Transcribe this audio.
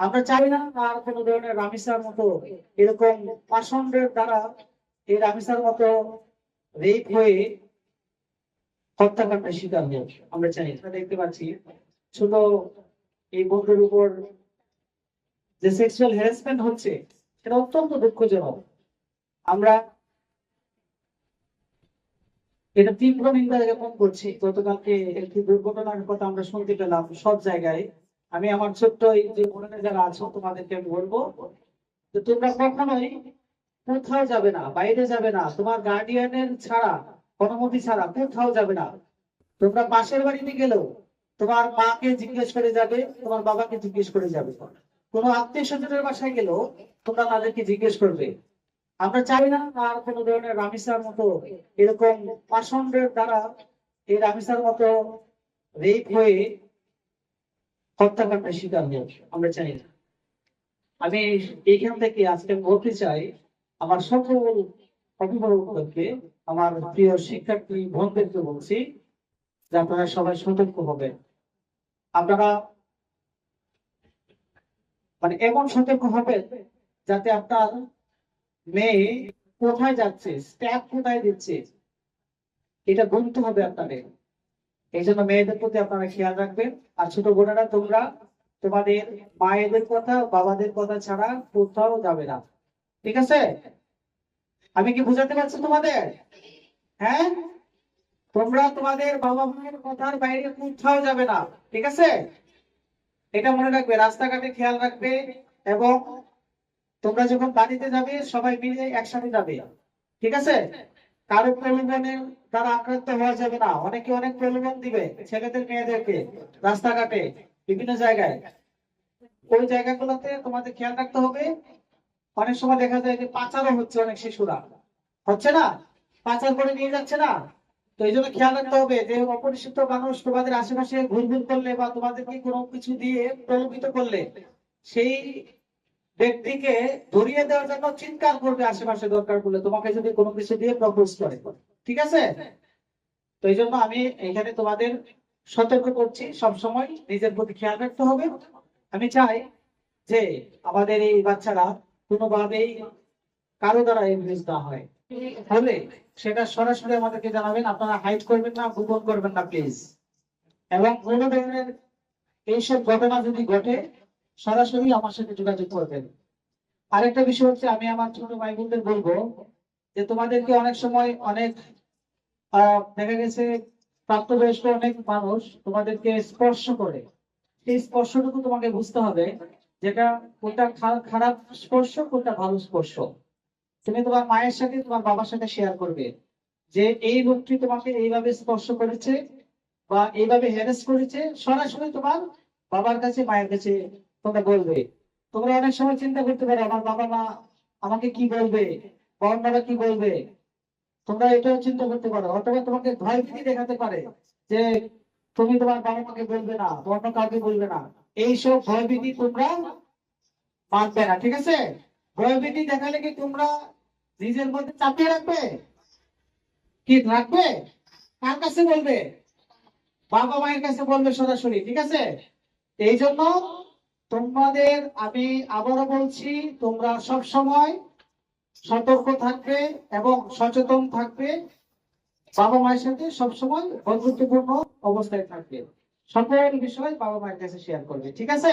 আমরা চাই না আর কোন ধরনের রামিসার মতো এরকম পাষণ্ডের দ্বারা এই রামিসার মতো রেপ হয়ে হত্যাকাণ্ডের শিকার হোক। আমরা চাই না। দেখতে পাচ্ছি ছোট এই বন্ধুর উপর যে সেক্সুয়াল হ্যারাসমেন্ট হচ্ছে সেটা অত্যন্ত দুঃখজনক। আমরা এটা তীব্র নিন্দা জ্ঞাপন করছি। গতকালকে একটি দুর্ঘটনার কথা আমরা শুনতে পেলাম সব জায়গায়। আমি আমার ছোট্ট এই যে বোনেরা যারা আছো তোমাদেরকে আমি বলবো যে তোমরা কখনোই কোথাও যাবে না, বাইরে যাবে না, তোমার গার্ডিয়ানের ছাড়া, অনুমতি ছাড়া কোথাও যাবে না। তোমরা পাশের বাড়িতে গেলেও তোমার মাকে জিজ্ঞেস করে যাবে, তোমার বাবাকে জিজ্ঞেস করে যাবে। কোনো আত্মীয় স্বজনের বাসায় গেলেও তোমরা তাদেরকে জিজ্ঞেস করবে। আমরা চাই না আর কোন ধরনের রামিসার মতো এরকম পাষণ্ডের দ্বারা এই রামিসার মতো রেপ হয়ে হত্যাকাণ্ডের শিকার হোক। আমরা চাই না। আমি এইখান থেকে আজকে বলতে চাই আমার সকল অভিভাবকদেরকে, আমার প্রিয় শিক্ষার্থী বোনদেরকে বলছি যে আপনারা সবাই সতর্ক হবেন। আপনারা মানে এমন সতর্ক হবেন যাতে আপনার মেয়ে কোথায় যাচ্ছে, স্টেপ কোথায় দিচ্ছে, এটা বলতে হবে আপনাদের। এই জন্য মেয়েদের প্রতি আপনারা খেয়াল রাখবেন। আর ছোট বোনেরা, তোমরা তোমাদের মায়েদের কথা, বাবাদের কথা ছাড়া কোথাও যাবে না, ঠিক আছে? আমি কি বুঝাতে পারছি তোমাদের? হ্যাঁ, তোমরা তোমাদের বাবা মায়ের কথার বাইরে কোথাও যাবে না, ঠিক আছে? এটা মনে রাখবে, রাস্তাঘাটে খেয়াল রাখবে। এবং তোমরা যখন বাড়িতে যাবে সবাই মিলে একসাথে যাবে, ঠিক আছে? কারো প্রলোভনের দ্বারা আক্রান্ত হওয়া যাবে না। অনেকে অনেক প্রলোভন দিবে ছেলেদের মেয়েদেরকে রাস্তাঘাটে বিভিন্ন জায়গায়। ওই জায়গাগুলোতে তোমাদের খেয়াল রাখতে হবে। অনেক সময় দেখা যায় যে পাচারও হচ্ছে, অনেক শিশুরা হচ্ছে না, পাচার করে নিয়ে যাচ্ছে না। তো এই জন্য খেয়াল রাখতে হবে যে অপরিচিত মানুষ তোমাদের আশেপাশে ঘুরঘুর করলে বা তোমাদেরকে কোনো কিছু দিয়ে প্রলোভিত করলে সেই ব্যক্তিকে ধরিয়ে দেওয়ার জন্য চিৎকার করবে আশেপাশে, দরকার পড়লে তোমাকে যদি কোনো কিছু দিয়ে প্রপোজ করে, ঠিক আছে? তো এই জন্য আমি এখানে তোমাদের সতর্ক করছি, সব সময় নিজের প্রতি খেয়াল রাখতে হবে। আমি চাই যে আমাদের এই বাচ্চারা কোনোভাবেই কারো দ্বারা ইনফ্লুয়েন্স না হয়। হলে সেটা সরাসরি আমাদেরকে জানাবেন। আপনারা হাইড করবেন না, গোপন করবেন না প্লিজ। এবং কোনো ধরনের এইসব ঘটনা যদি ঘটে সরাসরি আমার সাথে যোগাযোগ করবেন। আরেকটা বিষয় হচ্ছে, আমি আমার ছোট ভাই বোনদের বলবো যে তোমাদেরকে অনেক সময় অনেক দেখা গেছে প্রাপ্তবয়স্ক অনেক মানুষ তোমাদেরকে স্পর্শ করে। এই স্পর্শটুকু তোমাকে বুঝতে হবে, যেটা কোনটা খারাপ স্পর্শ, কোনটা ভালো স্পর্শ। তুমি তোমার মায়ের সাথে, তোমার বাবার সাথে শেয়ার করবে যে এই লোকটি তোমাকে এইভাবে স্পর্শ করেছে বা এইভাবে হ্যারাস করেছে। সরাসরি তোমার বাবার কাছে, মায়ের কাছে তোমরা বলবে। তোমরা অনেক সময় চিন্তা করতে পারো আমার বাবা মা আমাকে কি বলবে, অন্যরা কি বলবে। তোমরা এটাও চিন্তা করতে পারো, অথবা তোমাকে ভয় ভীতি দেখাতে পারে যে তুমি তোমার বাবা মাকে বলবে না, অন্য কাউকে বলবে না। এইসব ভয় ভীতি তোমরা মানবে না, ঠিক আছে? ভয় ভীতি দেখালে কি তোমরা নিজের মধ্যে চাপিয়ে রাখবে? কি রাখবে? কার কাছে বলবে? বাবা মায়ের কাছে বলবে সরাসরি, ঠিক আছে? এই জন্য তোমাদের আমি আবারও বলছি, তোমরা সব সময় সতর্ক থাকবে এবং সচেতন থাকবে। বাবা মায়ের সাথে সবসময় বন্ধুত্বপূর্ণ অবস্থায় থাকবে। সকল বিষয় বাবা মায়ের কাছে শেয়ার করবে, ঠিক আছে?